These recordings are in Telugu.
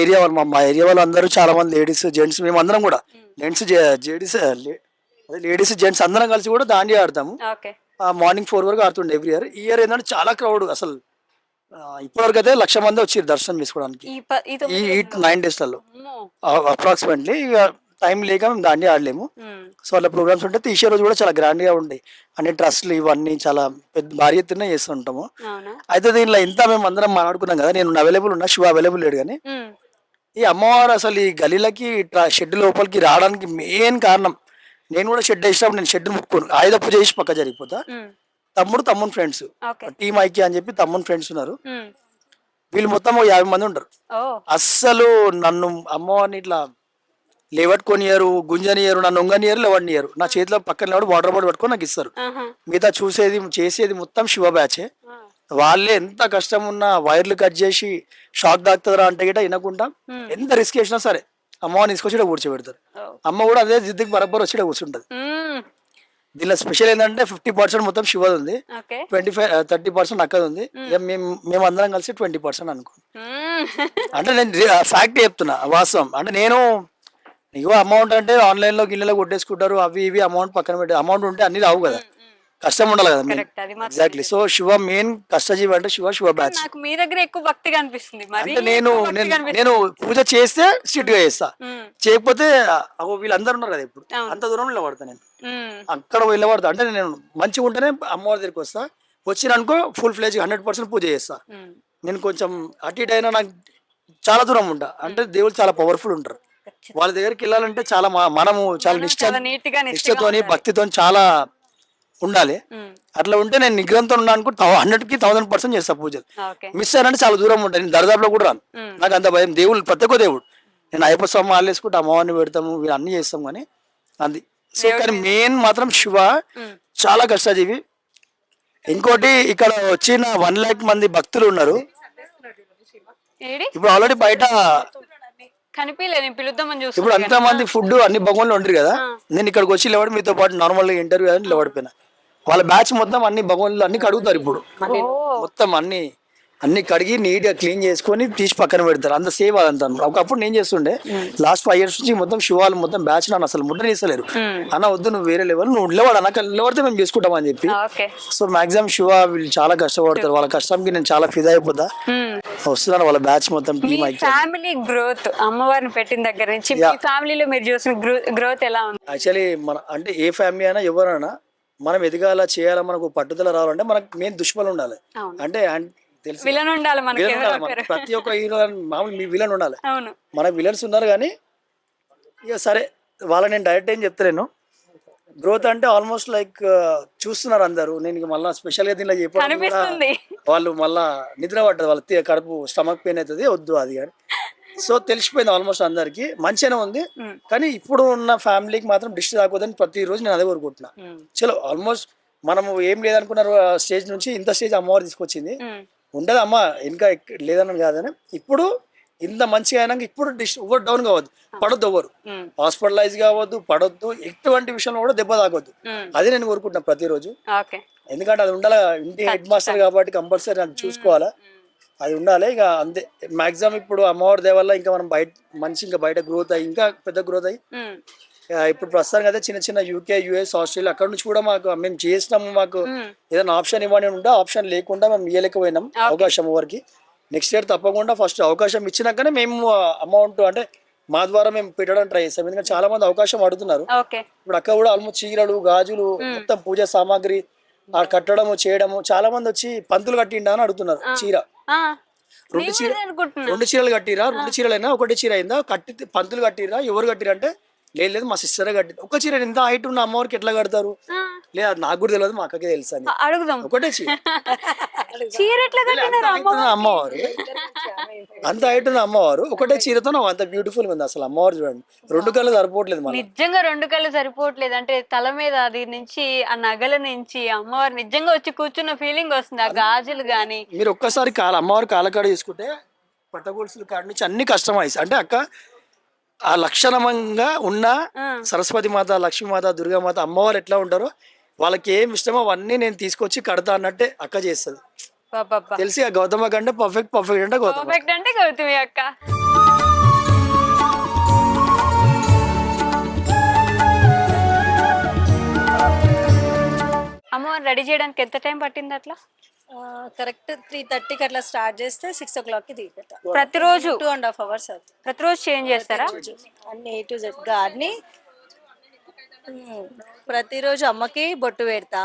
ఏరియా వాళ్ళు మా ఏరియా వాళ్ళు అందరూ చాలా మంది లేడీస్ జెంట్స్ మేము అందరం కూడా జెంట్స్ జేడీస్ అదే లేడీస్ జెంట్స్ అందరం కలిసి కూడా దాండియా ఆడతాము. ఓకే. మార్నింగ్ 4 వరకు ఆడుతుండే ఎవ్రీ ఇయర్. ఈ ఇయర్ ఏంటంటే చాలా క్రౌడ్ అసలు ఇప్పటివరకు అయితే 1,00,000 మంది వచ్చారు దర్శనం తీసుకోవడానికి ఈ ఈ 9 రోజుల్లో 9 డేస్లలో అమ్మో. అప్రాక్సిమేట్లీ. ఇక టైం లేక మేము దాండియా ఆడలేము. ఉమ్. సో అలా ప్రోగ్రామ్స్ ఉంటే తీసే రోజు కూడా చాలా గ్రాండ్గా ఉంటాయి. అన్ని ట్రస్ట్లు ఇవన్నీ చాలా పెద్ద భారీ ఎత్తున చేస్తుంటాము. అవునా. అయితే దీనిలో ఇంత మేము అందరం మాట్లాడుకున్నాం కదా, నేను అవైలబుల్ ఉన్నా, శివ అవైలబుల్ లేడు. కానీ ఉమ్. ఈ అమ్మవారు అసలు ఈ గలీలకి షెడ్ లోపలికి రావడానికి మెయిన్ కారణం, నేను కూడా షెడ్ వేసినప్పుడు నేను షెడ్ ముట్టుకోను, ఆయుధ పూజ చేసి పక్క జరిగిపోతా. ఉమ్. తమ్ముని ఫ్రెండ్స్ ఓకే. టీమ్ ఐక్య అని చెప్పి తమ్ముని ఫ్రెండ్స్ ఉన్నారు. ఉమ్. వీళ్ళు మొత్తం ఓ 50 మంది ఉంటారు. ఓ. అస్సలు నన్ను అమ్మవారిని ఇట్లా లేవట్టుకొనియరు, గుంజనియరు, నన్ను ఉంగనియరు, లేవనియరు. నా చేతిలో పక్కన లేవాడు వాటర్ బాటిల్ పట్టుకొని నాకు ఇస్తారు. ఆహా. మిగతా చూసేది చేసేది మొత్తం శివ బ్యాచే. ఆ. వాళ్ళే ఎంత కష్టం ఉన్నా వైర్లు కట్ చేసి షాక్ తాకుతుందా అంటే గిట వినకుండా ఉమ్. ఎంత రిస్క్ చేసినా సరే అమ్మవారిని తీసుకొచ్చి ఈడ కూర్చోబెడతారు. ఓ. అమ్మ కూడా అదే జిద్దుకి బరబ్బర్ వచ్చి ఈడ కూర్చుంటది. ఉమ్. దీనిలో స్పెషల్ ఏంటంటే 50% మొత్తం శివది ఉంది, ఓకే. 30% అక్కది ఉంది. ఇక మేము అందరం కలిసి 20% అనుకో. ఉమ్. అంటే నేను ఫ్యాక్ట్ చెప్తున్నా, వాస్తవం. అంటే నేను ఇగో అమౌంట్ అంటే ఆన్లైన్లో గిన్నెలో కొట్టేసుకుంటారు, అవి ఇవి అమౌంట్ పక్కన పెట్టి అమౌంట్ ఉంటే అన్ని రావు కదా, కష్టం ఉండాలి కదా. కరెక్ట్, అది మాత్రం ఎగ్జాక్ట్లీ. సో శివ మెయిన్ కష్టజీవి అంటే శివ బ్యాచ్. నాకు మీ దగ్గర ఎక్కువ భక్తిగా అనిపిస్తుంది. మరి అంటే నేను పూజ చేస్తే స్ట్రిక్ట్ గా చేస్తా, చేయకపోతే వీళ్ళందరూ ఉన్నారు కదా ఇప్పుడు అవును. అంత దూరం నిలబడతా నేను, అక్కడ నిలబడతా. అంటే నేను మంచిగా ఉంటేనే అమ్మవారి దగ్గరికి వస్తా, వచ్చిననుకో ఫుల్ ఫ్లేజ్ 100% పూజ చేస్తా. నేను కొంచెం అటు ఇటు అయినా నాకు చాలా దూరం ఉంటా, అంటే దేవుళ్ళు చాలా పవర్ఫుల్ ఉంటారు. వాళ్ళ దగ్గరికి వెళ్ళాలంటే చాలా మనము చాలా నిష్ఠతోని భక్తితో చాలా ఉండాలి. అట్లా ఉంటే నేను నిగ్రహంతో ఉన్నా అనుకో 100కి 1000% చేస్తా పూజలు. మిస్ అయినంటే చాలా దూరం ఉంటాను, నేను దరిదాపులో కూడా రాను. నాకు అంత భయం. దేవుడు ప్రతి ఒక్క దేవుడు, నేను అయ్యప్ప స్వామి మాల వేసుకుంటే అమ్మవారిని పెడతాము, వీళ్ళు అన్ని చేస్తాం. కానీ అది సో కానీ మెయిన్ మాత్రం శివ చాలా కష్టజీవి. ఇంకోటి ఇక్కడ వచ్చిన 1 lakh మంది భక్తులు ఉన్నారు. ఇప్పుడు ఆల్రెడీ బయట ఇప్పుడు అంత మంది ఫుడ్ అన్ని భగవాన్లు ఉండరు కదా, నేను ఇక్కడికి వచ్చి లేవాడు మీతో పాటు నార్మల్ గా ఇంటర్వ్యూ అని లేవడిపోయినా. వాళ్ళ బ్యాచ్ మొత్తం అన్ని భగవాన్లు అన్ని కడుగుతారు ఇప్పుడు, మొత్తం అన్ని కడిగి నీట్ గా క్లీన్ చేసుకొని తీసి పక్కన పెడతారు. అంత సేవ్ అదంతా. ఒకప్పుడు నేను చేస్తుండే, లాస్ట్ 5 years నుంచి మొత్తం శివాలు మొత్తం బ్యాచ్ నన్ను అసలు ముట్టని ఇస్తలేరు. అన్న వద్దు, నువ్వు వేరే లెవెల్, నువ్వు లేవాడు అన్న, నిలబడితే మేము చేసుకుంటాం అని చెప్పి. సో మాక్సిమం శివ వీళ్ళు చాలా కష్టపడతారు, వాళ్ళ కష్టంకి నేను చాలా ఫిదా అయిపోతా. వస్తున్నారు వాళ్ళ బ్యాచ్ మొత్తం టీమ్. ఫ్యామిలీ గ్రోత్ అమ్మవారిని పెట్టిన దగ్గర నుంచి మీ ఫ్యామిలీలో మీరు చూసిన గ్రోత్ ఎలా ఉంది? యాక్చువల్లీ మన అంటే ఏ ఫ్యామిలీ అయినా ఎవరైనా మనం ఎదగాల చేయాలా, మనకు పట్టుదల రావాలంటే మనకు మెయిన్ దుష్మలు ఉండాలి. అంటే తెలుసు విలన్ ఉండాలి మనకి, ప్రతి ఒక్క హీరో మామూలు మీ విలన్ ఉండాలి. అవును, మనకు విలన్స్ ఉన్నారు. కానీ ఇక సరే వాళ్ళ నేను డైరెక్ట్ ఏం చెప్తలేను. గ్రోత్ అంటే ఆల్మోస్ట్ లైక్ చూస్తున్నారు అందరూ. నేను ఇక మళ్ళీ స్పెషల్ గా దీనిలో చెప్పాను, వాళ్ళు మళ్ళా నిద్ర పట్టదు, వాళ్ళ కడుపు స్టమక్ పెయిన్ అవుతుంది, వద్దు అది. కానీ సో తెలిసిపోయింది ఆల్మోస్ట్ అందరికి, మంచిగానే ఉంది. కానీ ఇప్పుడు ఉన్న ఫ్యామిలీకి మాత్రం డిష్ రాకూడదని ప్రతిరోజు నేను అదే కోరుకుంటున్నా. చలో ఆల్మోస్ట్ మనము ఏం లేదనుకున్నారు స్టేజ్ నుంచి ఇంత స్టేజ్ అమ్మవారు తీసుకొచ్చింది. ఉండదు అమ్మ ఇంకా లేదని కాదని, ఇప్పుడు ఇంత మంచిగా అయినాక ఇప్పుడు డిష్ ఎవరు డౌన్ కావద్దు, పడొద్దు, ఎవరు హాస్పిటలైజ్ కావద్దు, పడొద్దు, ఎటువంటి విషయంలో కూడా దెబ్బ తాగొద్దు. అది నేను కోరుకుంటున్నా ప్రతిరోజు. ఎందుకంటే అది ఉండాలి, ఇంటి హెడ్ మాస్టర్ కాబట్టి కంపల్సరీ అది చూసుకోవాలా, అది ఉండాలి. ఇక అంతే మాక్సిమం ఇప్పుడు అమ్మవారి దేవల్ల ఇంకా మనం ఇంకా బయట గ్రోత్ అయ్యి ఇంకా పెద్ద గ్రోత్ అయ్యి ఇప్పుడు ప్రస్తుతానికి అయితే చిన్న UK US ఆస్ట్రేలియా అక్కడ నుంచి కూడా మేము చేసినాము. మాకు ఏదైనా ఆప్షన్ ఇవ్వని ఉంటే ఆప్షన్ లేకుండా మేము ఇవ్వలేకపోయినాం అవకాశం ఎవరికి. నెక్స్ట్ ఇయర్ తప్పకుండా ఫస్ట్ అవకాశం ఇచ్చినాకనే మేము అమౌంట్ అంటే మా ద్వారా మేము పెట్టడానికి ట్రై చేస్తాం. ఎందుకంటే చాలా మంది అవకాశం అడుగుతున్నారు. ఇప్పుడు అక్కడ కూడా ఆల్మోస్ట్ చీరలు, గాజులు, మొత్తం పూజ సామాగ్రి కట్టడము చేయడము, చాలా మంది వచ్చి పంతులు కట్టిండా అని అడుగుతున్నారు. చీర 2 చీరలు కట్టిరా, 2 చీరలైనా 1 చీర అయిందా, పంతులు కట్టిరా, ఎవరు కట్టిరా అంటే లేదు మా సిస్టర్ కట్టింది. ఒక చీర ఎంత హైట్ ఉన్న అమ్మవారికి ఎట్లా కడతారు, లేదా నాకు కూడా తెలియదు, మా అక్కకే తెలుసు అని. ఒకటే చీర అమ్మవారు అంత హైట్ ఉన్న అమ్మవారు ఒకటే చీరతో అంత బ్యూటిఫుల్ ఉంది. అసలు అమ్మవారు చూడండి, 2 కళ్ళు సరిపోవట్లేదు, నిజంగా 2 కళ్ళు సరిపోవట్లేదు. అంటే తల మీద అది నుంచి ఆ నగల నుంచి అమ్మవారు నిజంగా వచ్చి కూర్చున్న ఫీలింగ్ వస్తుంది. ఆ గాజులు గానీ మీరు ఒక్కసారి అమ్మవారు కాలకాడ తీసుకుంటే పట్టగొలుసులు కాడ నుంచి అన్ని కస్టమైజ్. అంటే అక్క ఆ లక్షణంగా ఉన్న సరస్వతి మాత, లక్ష్మీమాత, దుర్గామాత అమ్మవారు ఎట్లా ఉంటారో వాళ్ళకి ఏం ఇష్టమో అవన్నీ నేను తీసుకొచ్చి కడతా అన్నట్టే అక్క చేస్తుంది. తెలిసి గౌతమ కంటే పర్ఫెక్ట్ అంటే గౌతమి అక్క. అమ్మవారిని రెడీ చేయడానికి ఎంత టైం పట్టింది అట్లా? కరెక్ట్ 3:30కి అట్లా స్టార్ట్ చేస్తే 6 o'clockకి దిగిపోతాం. ప్రతిరోజు 2.5 hours అవుతుంది. ప్రతిరోజు చేంజ్ చేస్తారా? అన్ని A to Z గా అన్ని. ప్రతిరోజు అమ్మకి బొట్టు పెడతా,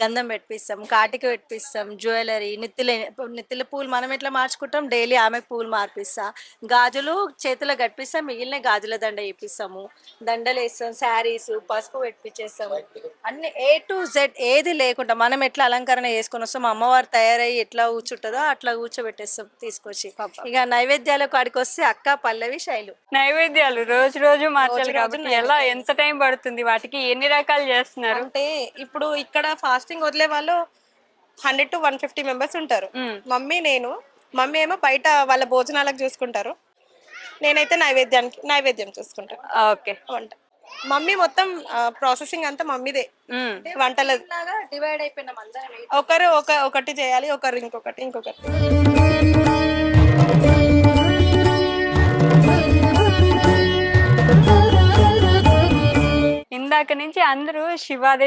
గంధం పెట్టిస్తాం, కాటికి పెట్టిస్తాం, జ్యువెలరీ, నెత్తిల పూలు మనం ఎట్లా మార్చుకుంటాం డైలీ ఆమెకు పూలు మార్పిస్తా, గాజులు చేతిలో కట్టిస్తాం, మిగిలిన గాజుల దండ వేపిస్తాము, దండలు వేస్తాం, శారీస్ పసుపు పెట్టించేస్తాము. అన్ని A to Z ఏది లేకుండా మనం ఎట్లా అలంకరణ చేసుకొని వస్తాం, అమ్మవారు తయారయ్యి ఎట్లా కూర్చుంటుందో అట్లా కూర్చోబెట్టేస్తాం తీసుకొచ్చి. ఇక నైవేద్యాల కాడికి వస్తే అక్క, పల్లవి, శైలు. నైవేద్యాలు రోజు రోజు మార్చాలి కాబట్టి ఎలా ఎంత టైం పడుతుంది? వాటికి ఎన్ని రకాలు చేస్తున్నారు? అంటే ఇప్పుడు ఇక్కడ ఫాస్టింగ్ వదిలే వాళ్ళు 100 to 150 మెంబర్స్ ఉంటారు. మమ్మీ ఏమో బయట వాళ్ళ భోజనాలకు చూసుకుంటారు, నేనైతే నైవేద్యం చూసుకుంటాను. ఓకే. వంట మమ్మీ మొత్తం ప్రాసెసింగ్ అంతా మమ్మీదే. వంటల డివైడ్ అయిపోయినాం అందరం. ఒకరు ఒకటి చేయాలి, ఒకరు ఇంకొకటి. ఇందాక నుంచి అందరూ శివాదే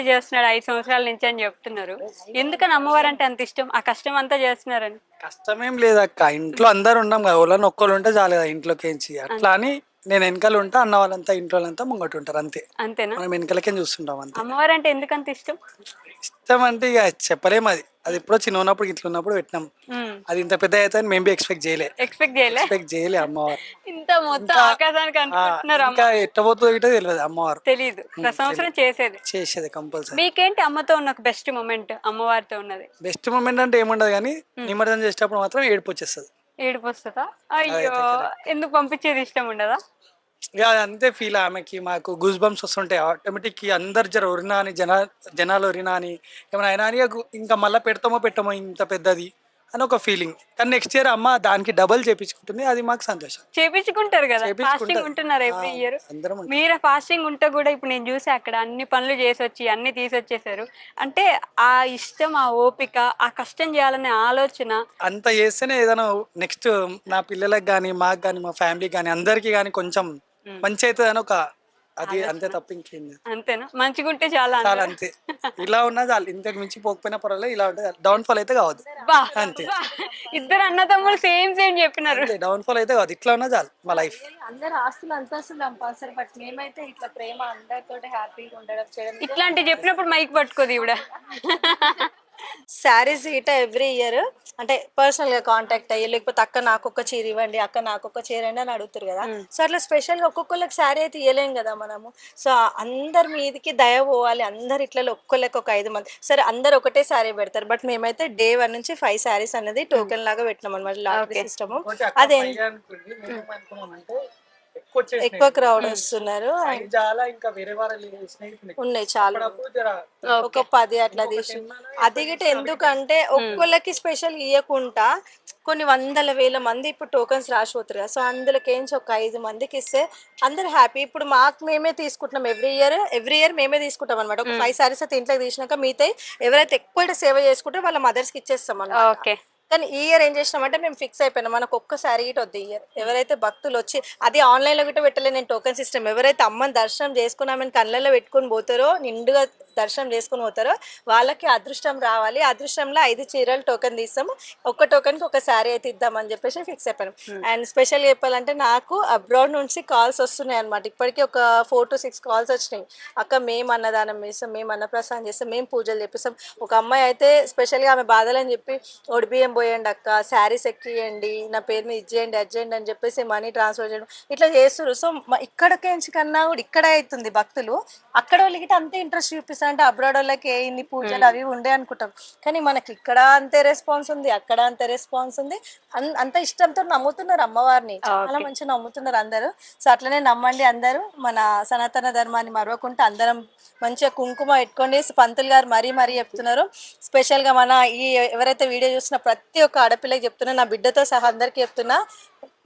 చేస్తున్నాడు 5 సంవత్సరాల నుంచి అని చెప్తున్నారు. ఎందుకని అమ్మవారు అంటే అంత ఇష్టం? ఆ కష్టం అంతా చేస్తున్నారని? కష్టమేం లేదక్క, ఇంట్లో అందరు ఉన్నాం కదా, వాళ్ళని ఒక్కరు ఉంటే చాలేదా ఇంట్లోకేంచి, అట్లా అని నేను వెనకాల ఉంటా, అన్న వాళ్ళంతా ఇంట్లో వాళ్ళంతా ముంగట ఉంటారు, అంతేనా? మనం వెనకాలకే చూస్తుంటాం అంతే. అమ్మవారు అంటే ఎందుకంత ఇష్టం? ఇష్టం అంటే ఇక చెప్పలేము, అది ఎప్పుడో చిన్న ఉన్నప్పుడు ఇట్లా ఉన్నప్పుడు పెట్టినాం, అది ఇంత పెద్ద అయితే మేము బి ఎక్స్పెక్ట్ చేయలే అమ్మవారు. ఇంత మొత్తం ఆకాశానికి అనుకుంటున్నారు. ఇంకా ఎట్టబోతుందో ఇటో తెలియదు అమ్మవారు, తెలీదు. ప్రతి సంవత్సరం చేసేది కంపల్సరీ. మీకేంటి అమ్మతో ఉన్న ఒక బెస్ట్ మూమెంట్, అమ్మవారితో ఉన్నది? బెస్ట్ మూమెంట్ అంటే ఏముండదు కానీ నిమజ్జనం చేసేటప్పుడు మాత్రం ఏడుపు వచ్చేస్తుంది. ఏడుపు వస్తుందా? అయ్యో, ఎందుకు పంపించేది ఇష్టం ఉండదా? ఇక అంతే ఫీల్, ఆమెకి మాకు గూస్ బంప్స్ వస్తుంటాయి ఆటోమేటిక్. అందరు జర ఒరినా అని జనాలు ఒరినా అని ఏమైనా అయినా అని ఇంకా మళ్ళీ పెట్టమో ఇంత పెద్దది అని ఒక ఫీలింగ్. కానీ నెక్స్ట్ ఇయర్ అమ్మ దానికి డబల్ చేపించుకుంటుంది, అది మాకు సంతోషం. చేపించుకుంటారు కదా, ఫాస్టింగ్ ఉంటున్నారు ఎవ్రీ ఇయర్. మీరు ఫాస్టింగ్ ఉంటే కూడా ఇప్పుడు నేను చూసి అక్కడ అన్ని పనులు చేసి వచ్చి అన్ని తీసొచ్చేసారు అంటే ఆ ఇష్టం, ఆ ఓపిక, ఆ కష్టం చేయాలనే ఆలోచన అంత చేస్తేనే ఏదైనా నెక్స్ట్ నా పిల్లలకు కానీ మాకు కానీ మా ఫ్యామిలీకి కానీ అందరికి కానీ కొంచెం మంచి అవుతుంది అని ఒక అది, అంతే తప్ప ఇంకేం లేదు. అంతేనా? మంచిగుంటే చాలా అంతే. ఇలా ఉన్నా చాలు, ఇంతకు మించి పోకపోయినా పర్వాలేదు, ఇలా ఉంటే డౌన్ ఫాల్ అయితే కావద్దు అంతే. ఇద్దరు అన్నదమ్ములు సేమ్ చెప్పినారు, డౌన్ ఫాల్ అయితే కాదు, ఇట్లా ఉన్నా చాలు మా లైఫ్. అందరు ఆస్తులు అంతస్తులు సంపాదిస్తారు, బట్ మేమైతే ఇట్లా ప్రేమ అందరితో హ్యాపీగా ఉండడం చేయడం. ఇట్లాంటి చెప్పినప్పుడు మైక్ పట్టుకోదు ఇవిడ. శారీస్ గిట్ట ఎవ్రీ ఇయర్ అంటే పర్సనల్ గా కాంటాక్ట్ అయ్యి, లేకపోతే అక్క నాకు ఒక చీర ఇవ్వండి, అక్క నాకు ఒక చీర అండి అని అడుగుతారు కదా. సో అట్లా స్పెషల్ గా ఒక్కొక్కరికి శారీ అయితే ఇవ్వలేం కదా మనము. సో అందరి మీదకి దయ పోవాలి, అందరు ఇట్లా ఒక్కొక్కరికి ఒక 5 మంది, సరే అందరు ఒకటే శారీ పెడతారు, బట్ మేమైతే Day 1 నుంచి 5 శారీస్ అనేది టోకెన్ లాగా పెట్టినాం అనమాట, లాటరీ సిస్టమ్. అదే ఎక్కువ క్రౌడ్ వస్తున్నారు, ఉన్నాయి చాలా, ఒక 10 అట్లా తీసి. అది గిట్ట ఎందుకంటే ఒక్కొక్కరికి స్పెషల్ ఇవ్వకుండా కొన్ని 100,000 మంది ఇప్పుడు టోకన్స్ రాసిపోతారు కదా. సో అందులోకి ఒక 5 మందికి ఇస్తే అందరు హ్యాపీ. ఇప్పుడు మాకు మేమే తీసుకుంటున్నాం, ఎవ్రీ ఇయర్ మేమే తీసుకుంటాం అనమాట. ఒక 5 శారీస్ అయితే ఇంట్లోకి తీసినాక మిగతా ఎవరైతే ఎక్కువ సేవ చేసుకుంటారో వాళ్ళ మదర్స్కి ఇచ్చేస్తాం అన్నమాట. కానీ ఈ ఇయర్ ఏం చేసినామంటే మేము ఫిక్స్ అయిపోయినాం, మనకు ఒక్కసారి గిట్ట వద్దు ఈ ఇయర్. ఎవరైతే భక్తులు వచ్చి, అది ఆన్లైన్లో గిట్ట పెట్టలే నేను టోకెన్ సిస్టమ్, ఎవరైతే అమ్మని దర్శనం చేసుకున్నామని కళ్ళల్లో పెట్టుకుని పోతారో, నిండుగా దర్శనం చేసుకుని పోతారో వాళ్ళకి అదృష్టం రావాలి. అదృష్టంలో 5 చీరలు టోకెన్ తీస్తాము, ఒక్క టోకెన్కి ఒక శారీ అయితే ఇద్దామని చెప్పేసి ఫిక్స్ అయిపోయాం. అండ్ స్పెషల్గా చెప్పాలంటే నాకు అబ్రాడ్ నుంచి కాల్స్ వస్తున్నాయి అనమాట. ఇప్పటికీ ఒక 4 to 6 కాల్స్ వచ్చినాయి. అక్క మేము అన్నదానం చేస్తాం, మేము అన్నప్రసాదం చేస్తాం, మేము పూజలు చేపిస్తాం. ఒక అమ్మాయి అయితే స్పెషల్గా ఆమె బాధలని చెప్పి ఒడిబియ్యం పోయండి అక్క, శారీస్ ఎక్కియండి, నా పేరు మీద ఇచ్చేయండి అర్జెంట్ అని చెప్పేసి మనీ ట్రాన్స్ఫర్ చేయడం ఇట్లా చేస్తారు. సో ఇక్కడికి కన్నా కూడా ఇక్కడే అవుతుంది భక్తులు. అక్కడ వాళ్ళకి అంతే ఇంట్రెస్ట్ చూపిస్తారు, అంటే అబ్రాడ్ వాళ్ళకి ఇన్ని పూజలు అవి ఉండే అనుకుంటాం, కానీ మనకి ఇక్కడ అంతే రెస్పాన్స్ ఉంది, అక్కడ అంతే రెస్పాన్స్ ఉంది. అంత ఇష్టంతో నమ్ముతున్నారు అమ్మవారిని, చాలా మంచిగా నమ్ముతున్నారు అందరూ. సో అట్లనే నమ్మండి అందరూ, మన సనాతన ధర్మాన్ని మరవకుండా అందరం మంచిగా కుంకుమ పెట్టుకోండి. పంతులు గారు మరీ చెప్తున్నారు, స్పెషల్గా మన ఈ ఎవరైతే వీడియో చూస్తున్న ప్రతి ఒక్క ఆడపిల్లకి చెప్తున్నా, నా బిడ్డతో సహా అందరికీ చెప్తున్నా,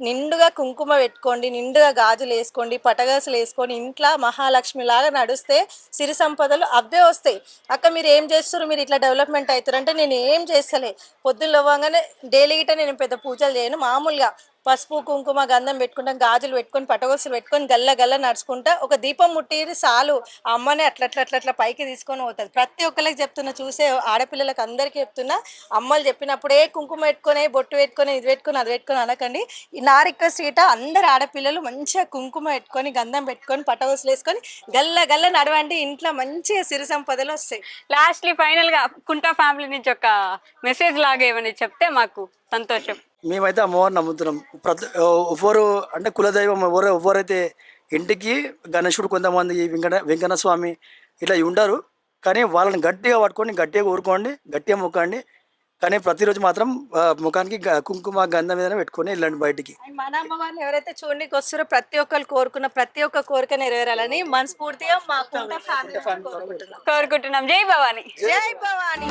నిండుగా కుంకుమ పెట్టుకోండి, నిండుగా గాజులు వేసుకోండి, పటగాసులు వేసుకొని ఇంట్లో మహాలక్ష్మి లాగా నడుస్తే సిరి సంపదలు అవే వస్తాయి. అక్క మీరు ఏం చేస్తారు, మీరు ఇట్లా డెవలప్మెంట్ అవుతారు అంటే నేను ఏం చేస్తలే, పొద్దున్న లేవగానే డైలీ గిట్ట నేను పెద్ద పూజలు చేయను, మామూలుగా పసుపు కుంకుమ గంధం పెట్టుకుంటాం, గాజులు పెట్టుకొని పటగొసులు పెట్టుకొని గల్ల గల్ల నడుచుకుంటా ఒక దీపం ముట్టిరి చాలు ఆ అమ్మని అట్లా అట్లా అట్లా అట్లా పైకి తీసుకొని పోతుంది. ప్రతి ఒక్కరికి చెప్తున్నా, చూసే ఆడపిల్లలకు అందరికీ చెప్తున్నా, అమ్మలు చెప్పినప్పుడే కుంకుమ పెట్టుకొని బొట్టు పెట్టుకొని ఇది పెట్టుకొని అది పెట్టుకొని అనకండి. నా రిక్వెస్ట్ ఇట అందరు ఆడపిల్లలు మంచిగా కుంకుమ పెట్టుకొని గంధం పెట్టుకొని పటగొసులు వేసుకొని గల్ల గల్ల నడవండి, ఇంట్లో మంచిగా సిరి సంపదలు వస్తాయి. లాస్ట్లీ ఫైనల్ గా కుంటా ఫ్యామిలీ నుంచి ఒక మెసేజ్ లాగా ఏమని చెప్తే మాకు సంతోషం. మేమైతే అమ్మవారిని నమ్ముతున్నాం. ఎవరు అంటే కులదైవం ఎవరైతే ఇంటికి గణేశుడు, కొంతమంది వెంకన్న స్వామి ఇట్లా ఉండరు, కానీ వాళ్ళని గట్టిగా పట్టుకొని గట్టిగా ఊరుకోండి, గట్టిగా మొక్కండి. కానీ ప్రతిరోజు మాత్రం ముఖానికి కుంకుమ గంధం మీద పెట్టుకొని వెళ్ళండి బయటికి. మన అమ్మవారిని ఎవరైతే చూడడానికి వస్తారో ప్రతి ఒక్కరు కోరుకున్న ప్రతి ఒక్క కోరిక నెరవేరాలని మనస్ఫూర్తిగా మా కుంట ఫ్యామిలీ కోరుకుంటున్నాం. జై భవాని. జై భవాని.